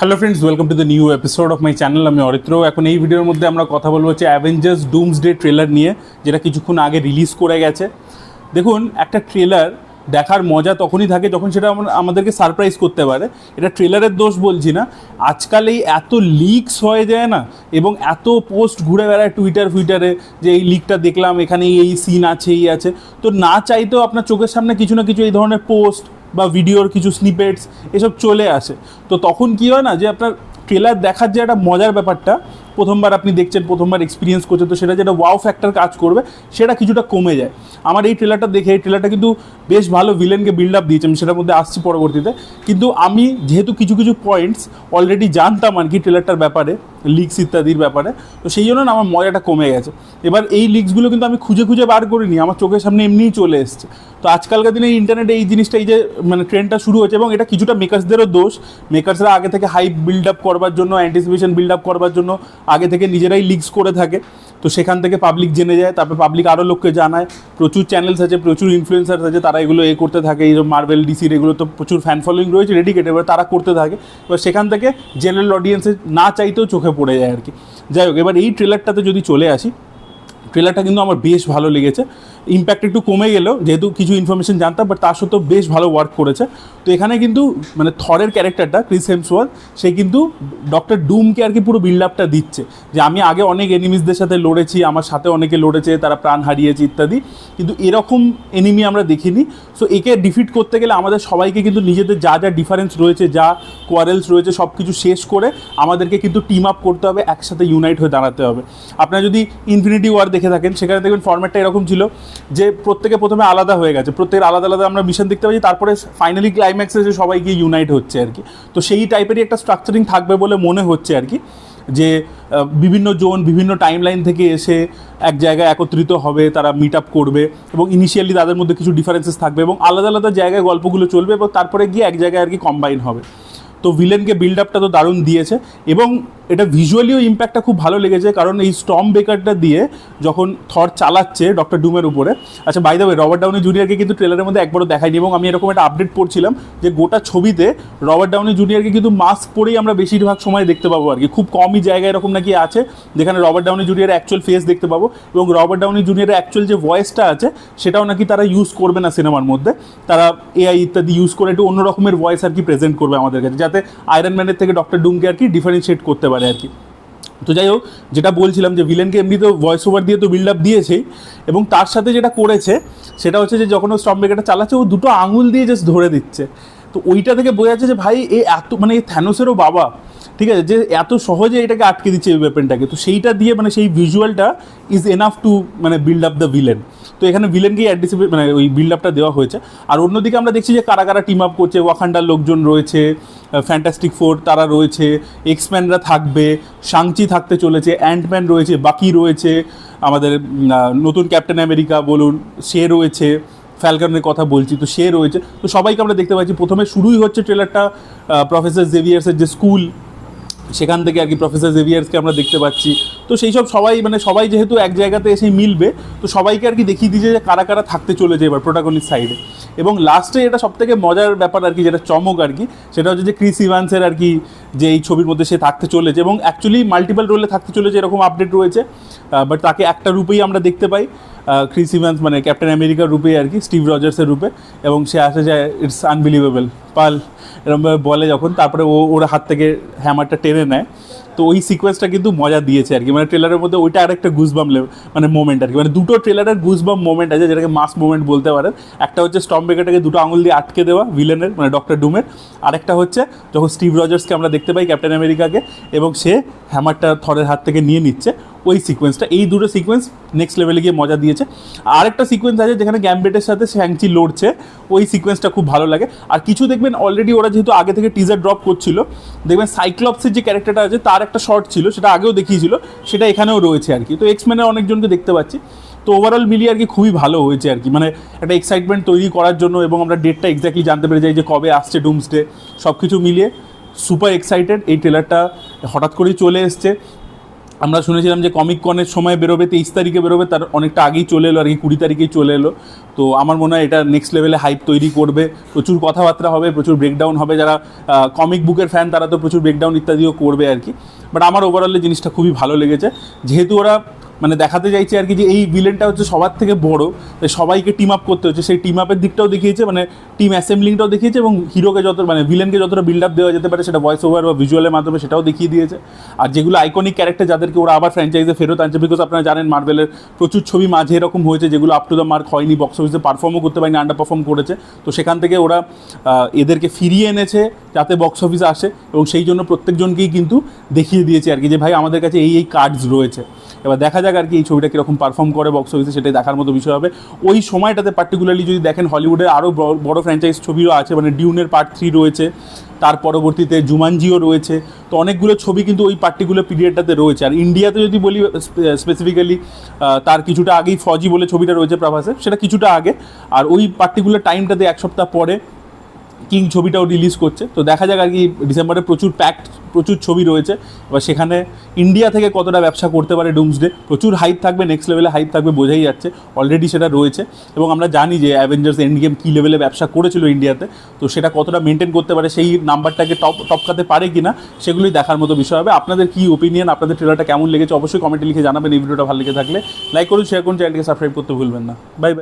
Hello friends, welcome to the new episode of my channel. আমি অরিত্র। এখন এই ভিডিওর মধ্যে আমরা কথা বলবো হচ্ছে অ্যাভেঞ্জার্স ডুমসডে ট্রেলার নিয়ে, যেটা কিছুক্ষণ আগে রিলিজ করে গেছে। দেখুন, একটা ট্রেলার দেখার মজা তখনই থাকে যখন সেটা আমাদেরকে সারপ্রাইজ করতে পারে। এটা ট্রেলারের দোষ বলছি না, আজকাল এই এত লিকস হয়ে যায় না, এবং এত পোস্ট ঘুরে বেড়ায় টুইটারে যে এই লিকটা দেখলাম, এখানে এই সিন আছে, এই আছে। তো না চাইতেও আপনার চোখের সামনে কিছু না কিছু এই ধরনের পোস্ট বা ভিডিওর কিছু স্নিপেটস এসব চলে আসে। তো তখন কী হয় না, যে আপনার ট্রেলার দেখার যে একটা মজার ব্যাপারটা, প্রথমবার আপনি দেখছেন, প্রথমবার এক্সপিরিয়েন্স করছেন, তো সেটা যেটা ওয়াও ফ্যাক্টর কাজ করবে সেটা কিছুটা কমে যায়। আমার এই ট্রেলারটা দেখে, এই ট্রেলারটা কিন্তু বেশ ভালো ভিলেনকে বিল্ড আপ দিয়েছে, আমি সেটার মধ্যে আসছি পরবর্তীতে। কিন্তু আমি যেহেতু কিছু কিছু পয়েন্টস অলরেডি জানতাম আর কি ট্রেলারটার ব্যাপারে, লিক্স ইত্যাদির ব্যাপারে, তো সেই জন্য না আমার মজাটা কমে গেছে। এবার এই লিক্সগুলো কিন্তু আমি খুঁজে খুঁজে বার করিনি, আমার চোখের সামনে এমনিই চলে এসছে। তো আজকালকার দিনে ইন্টারনেটে এই জিনিসটা, এই যে মানে ট্রেন্ডটা শুরু হয়েছে, এবং এটা কিছুটা মেকার্সদেরও দোষ। মেকার্সরা আগে থেকে হাইপ বিল্ড আপ করবার জন্য, অ্যান্টিসিপেশন বিল্ড আপ করবার জন্য আগে থেকে নিজেরাই লিক্স করে থাকে। তো সেখান থেকে পাবলিক জেনে যায়, তারপর পাবলিক আরও লোককে জানায়। প্রচুর চ্যানেলস আছে, প্রচুর ইনফ্লুয়েন্সার্স আছে, তারা এগুলো করতে থাকে। এই যে মার্ভেল, ডিসির এগুলো তো প্রচুর ফ্যান ফলোয়িং রয়েছে, ডেডিকেটেড, এবার তারা করতে থাকে। এবার সেখান থেকে জেনারেল অডিয়েন্সের না চাইতেও চোখে পড়ে যায় আর কি। যাই হোক, এবার এই ট্রেলারটাতে যদি চলে আসি, ট্রেলারটা কিন্তু আমার বেশ ভালো লেগেছে। ইম্প্যাক্ট একটু কমে গেলেও, যেহেতু কিছু ইনফরমেশন জানতাম, বাট তার সত্ত্বেও বেশ ভালো ওয়ার্ক করেছে। তো এখানে কিন্তু মানে থরের ক্যারেক্টারটা, ক্রিস হেমসওয়ার্থ, সে কিন্তু ডক্টর ডুমকে আর কি পুরো বিল্ড আপটা দিচ্ছে, যে আমি আগে অনেক এনিমিসদের সাথে লড়েছি, আমার সাথে অনেকে লড়েছে, তারা প্রাণ হারিয়েছে ইত্যাদি, কিন্তু এরকম এনিমি আমরা দেখিনি। সো একে ডিফিট করতে গেলে আমাদের সবাইকে কিন্তু নিজেদের যা যা ডিফারেন্স রয়েছে, যা কোয়ারেলস রয়েছে, সব কিছু শেষ করে আমাদেরকে কিন্তু টিম আপ করতে হবে, একসাথে ইউনাইট হয়ে দাঁড়াতে হবে। আপনারা যদি ইনফিনিটি ওয়ার দেখে থাকেন, সেখানে দেখবেন ফরম্যাটটা এরকম ছিল যে প্রত্যেকে প্রথমে আলাদা হয়ে গেছে, প্রত্যেকের আলাদা আলাদা আমরা মিশন দেখতে পাচ্ছি, তারপরে ফাইনালি ক্লাইম্যাক্সে এসে সবাই গিয়ে ইউনাইট হচ্ছে আর কি। তো সেই টাইপেরই একটা স্ট্রাকচারিং থাকবে বলে মনে হচ্ছে আর কি, যে বিভিন্ন জোন, বিভিন্ন টাইমলাইন থেকে এসে এক জায়গায় একত্রিত হবে, তারা মিট আপ করবে, এবং ইনিশিয়ালি তাদের মধ্যে কিছু ডিফারেন্সেস থাকবে, এবং আলাদা আলাদা জায়গায় গল্পগুলো চলবে, এবং তারপরে গিয়ে এক জায়গায় আর কি কম্বাইন হবে। তো ভিলেনকে বিল্ড আপটা তো দারুণ দিয়েছে, এবং এটা ভিজুয়ালিও ইম্প্যাক্টটা খুব ভালো লেগেছে, কারণ এই স্টর্ম ব্রেকারটা দিয়ে যখন থর চালাচ্ছে ডক্টর ডুমের উপরে। আচ্ছা, by the way, Robert Downey জুনিয়রকে কিন্তু ট্রেলারের মধ্যে একবারও দেখায়নি, এবং আমি এরকম একটা আপডেট পড়ছিলাম যে গোটা ছবিতে রবার্ট ডাউনি জুনিয়রকে কিন্তু মাস্ক পরেই আমরা বেশিরভাগ সময় দেখতে পাবো আর কি। খুব কমই জায়গায় এরকম নাকি আছে যেখানে রবার্ট ডাউনি জুনিয়রের অ্যাকচুয়াল ফেস দেখতে পাবো, এবং রবার্ট ডাউনি জুনিয়রের অ্যাকচুয়াল যে ভয়েসটা আছে সেটাও নাকি তারা ইউজ করবে না সিনেমার মধ্যে, তারা এআই ইত্যাদি ইউজ করে একটু অন্য রকমের ভয়েস আর কি প্রেজেন্ট করবে আমাদের কাছে, যাতে আয়রন ম্যানের থেকে ডক্টর ডুমকে আর কি ডিফারেন্সিয়েট করতে পারে আর কি। তো যাই হোক, যেটা বলছিলাম যে ভিলেনকে এমনি তো ভয়েস ওভার দিয়ে তো বিল্ড আপ দিয়েছেই, এবং তার সাথে যেটা করেছে সেটা হচ্ছে যে যখন ও স্টর্ম ব্রেকারটা চালাচ্ছে, ও দুটো আঙুল দিয়ে জাস্ট ধরে দিচ্ছে। তো ওইটা থেকে বোঝা যাচ্ছে যে ভাই এ এত, মানে এই থ্যানোসেরও বাবা, ঠিক আছে, যে এত সহজে এটাকে আটকে দিচ্ছে এই ওয়েপেনটাকে। তো সেইটা দিয়ে মানে সেই ভিজুয়ালটা ইজ এনাফ টু মানে বিল্ড আপ দ্য ভিলেন। তো এখানে ভিলেনকেই অ্যান্টিসিপেট মানে ওই বিল্ড আপটা দেওয়া হয়েছে। আর অন্যদিকে আমরা দেখছি যে কারা কারা টিম আপ করছে, ওয়াকান্ডার লোকজন রয়েছে, ফ্যান্টাস্টিক ফোর তারা রয়েছে, এক্সম্যানরা থাকবে, শাংচি থাকতে চলেছে, অ্যান্টম্যান রয়েছে, বাকি রয়েছে, আমাদের নতুন ক্যাপ্টেন আমেরিকা বলুন সে রয়েছে, ফ্যালকনের কথা বলছি তো সে রয়েছে। তো সবাইকে আমরা দেখতে পাচ্ছি। প্রথমে শুরুই হচ্ছে ট্রেলারটা প্রফেসর জেভিয়ার্সের যে স্কুল, সেখান থেকে আর কি প্রফেসর জেভিয়ার্সকে আমরা দেখতে পাচ্ছি। তো সেই সব সবাই মানে সবাই যেহেতু এক জায়গাতে এসে মিলবে, তো সবাইকে আর কি দেখিয়ে দিয়েছে যে কারা কারা থাকতে চলেছে এবার প্রোটাগনিস্ট সাইডে। এবং লাস্টে এটা সবথেকে মজার ব্যাপার আর কি, যেটা চমক আর কি, সেটা হচ্ছে যে ক্রিস ইভান্সের আর কি যে এই ছবির মধ্যে সে থাকতে চলেছে, এবং অ্যাকচুয়ালি মাল্টিপল রোলে থাকতে চলেছে এরকম আপডেট রয়েছে, বাট তাকে একটা রূপেই আমরা দেখতে পাই, ক্রিস ইভান্স মানে ক্যাপ্টেন আমেরিকার রূপে আর কি, স্টিভ রজার্সের রূপে। এবং সে আসে যায়, ইটস আনবিলিভেবল পাল এরকমভাবে বলে যখন, তারপরে ওর হাত থেকে হ্যামারটা টেনে নেয়। তো ওই সিকোয়েন্সটা কিন্তু মজা দিয়েছে আর কি, মানে ট্রেলারের মধ্যে ওইটা আরেকটা গুজবাম মানে মোমেন্ট আর কি, মানে দুটো ট্রেলারের গুজবাম মোমেন্ট আছে, যেটাকে মাস মোমেন্ট বলতে পারেন। একটা হচ্ছে স্টর্ম ব্রেকারটাকে দুটো আঙুল দিয়ে আটকে দেওয়া ভিলেনের, মানে ডক্টর ডুমের। আরেকটা হচ্ছে যখন স্টিভ রজার্সকে আমরা দেখতে পাই, ক্যাপ্টেন আমেরিকাকে, এবং সে হ্যামারটা থরের হাত থেকে নিয়ে নিচ্ছে, ওই সিকোয়েন্সটা, এই দুটো সিকোয়েন্স নেক্সট লেভেলে গিয়ে মজা দিয়েছে। আরেকটা সিকোয়েন্স আছে যেখানে গ্যাম্বেটের সাথে শ্যাংচি লড়ছে, ওই সিকোয়েন্সটা খুব ভালো লাগে। আর কিছু দেখবেন অলরেডি ওরা যেহেতু আগে থেকে টিজার ড্রপ করছিল, দেখবেন সাইক্লপসের যে ক্যারেক্টারটা আছে তার একটা শর্ট ছিল, সেটা আগেও দেখিয়েছিল, সেটা এখানেও রয়েছে আর কি। তো এক্সম্যানের অনেকজনকে দেখতে পাচ্ছি। তো ওভারঅল মিলিয়ে আর কি খুবই ভালো হয়েছে আর কি, মানে একটা এক্সাইটমেন্ট তৈরি করার জন্য, এবং আমরা ডেটটা এক্স্যাক্টলি জানতে পেরে যাই যে কবে আসছে ডুমসডে। সব কিছু মিলিয়ে সুপার এক্সাইটেড। এই ট্রেলারটা হঠাৎ করেই চলে এসছে, আমরা শুনেছিলাম যে কমিক কনের সময় বেরোবে, 23 তারিখে বেরোবে, তার অনেকটা আগেই চলে এলো আর কি, 20 তারিখেই চলে এলো। তো আমার মনে হয় এটা নেক্সট লেভেলে হাইপ তৈরি করবে, প্রচুর কথাবার্তা হবে, প্রচুর ব্রেকডাউন হবে, যারা কমিক বুকের ফ্যান তারা তো প্রচুর ব্রেকডাউন ইত্যাদিও করবে আর কি। বাট আমার ওভারঅলে জিনিসটা খুবই ভালো লেগেছে, যেহেতু ওরা মানে দেখাতে চাইছে আর কি যে এই ভিলেনটা হচ্ছে সবার থেকে বড়, তাই সবাইকে টিম আপ করতে হচ্ছে, সেই টিম আপের দিকটাও দেখিয়েছে, মানে টিম অ্যাসেম্বলিংটাও দেখিয়েছে, এবং হিরোকে যত মানে ভিলেনকে যতটা বিল্ড আপ দেওয়া যেতে পারে সেটা ভয়েস ওভার বা ভিজুয়ালের মাধ্যমে সেটাও দেখিয়ে দিয়েছে। আর যেগুলো আইকনিক ক্যারেক্টার যাদেরকে ওরা আবার ফ্র্যাঞ্চাইজে ফেরত আনছে, বিকজ আপনারা জানেন মার্ভেলের প্রচুর ছবি মাঝে এরকম হয়েছে যেগুলো আপ টু দ্য মার্ক হয়নি, বক্স অফিসে পারফর্মও করতে পারেনি, আন্ডার পারফর্ম করেছে। তো সেখান থেকে ওরা এদেরকে ফিরিয়ে এনেছে যাতে বক্স অফিসে আসে, এবং সেই জন্য প্রত্যেকজনকেই কিন্তু দেখিয়ে দিয়েছে আর কি যে ভাই আমাদের কাছে এই কার্ডস রয়েছে। এবার দেখা যাক আর কি এই ছবিটা কীরকম পারফর্ম করে বক্স অফিসে, সেটাই দেখার মতো বিষয় হবে। ওই সময়টাতে পার্টিকুলারলি যদি দেখেন হলিউডের আরও বড় ফ্র্যাঞ্চাইজ ছবিও আছে, মানে ডিউনের পার্ট 3 রয়েছে, তার পরবর্তীতে জুমানজিও রয়েছে। তো অনেকগুলো ছবি কিন্তু ওই পার্টিকুলার পিরিয়ডটাতে রয়েছে। আর ইন্ডিয়াতে যদি বলি স্পেসিফিক্যালি তার কিছুটা আগেই ফজি বলে ছবিটা রয়েছে প্রভাসের, সেটা কিছুটা আগে। আর ওই পার্টিকুলার টাইমটাতে এক সপ্তাহ পরে কিং ছবিটাও রিলিজ করছে। তো দেখা যাক আর কি, ডিসেম্বরে প্রচুর ছবি রয়েছে। এবার সেখানে ইন্ডিয়া থেকে কতটা ব্যবসা করতে পারে ডুমসডে, প্রচুর হাইপ থাকবে, নেক্সট লেভেলে হাইপ থাকবে, বোঝাই যাচ্ছে, অলরেডি সেটা রয়েছে। এবং আমরা জানি যে অ্যাভেঞ্জার্স এন্ড গেম কী লেভেলে ব্যবসা করেছিল ইন্ডিয়াতে, তো সেটা কতটা মেনটেন করতে পারে, সেই নাম্বারটাকে টপকাতে পারে কি না, সেগুলোই দেখার মতো বিষয় হবে। আপনাদের কী ওপিনিয়ন, আপনাদের ট্রেলারটা কেমন লেগেছে অবশ্যই কমেন্টে লিখে জানাবেন। এই ভিডিওটা ভালো লেগে থাকলে লাইক করুন, শেয়ার করুন, চ্যানেলকে সাবস্ক্রাইব করতে ভুলবেন না। Bye bye.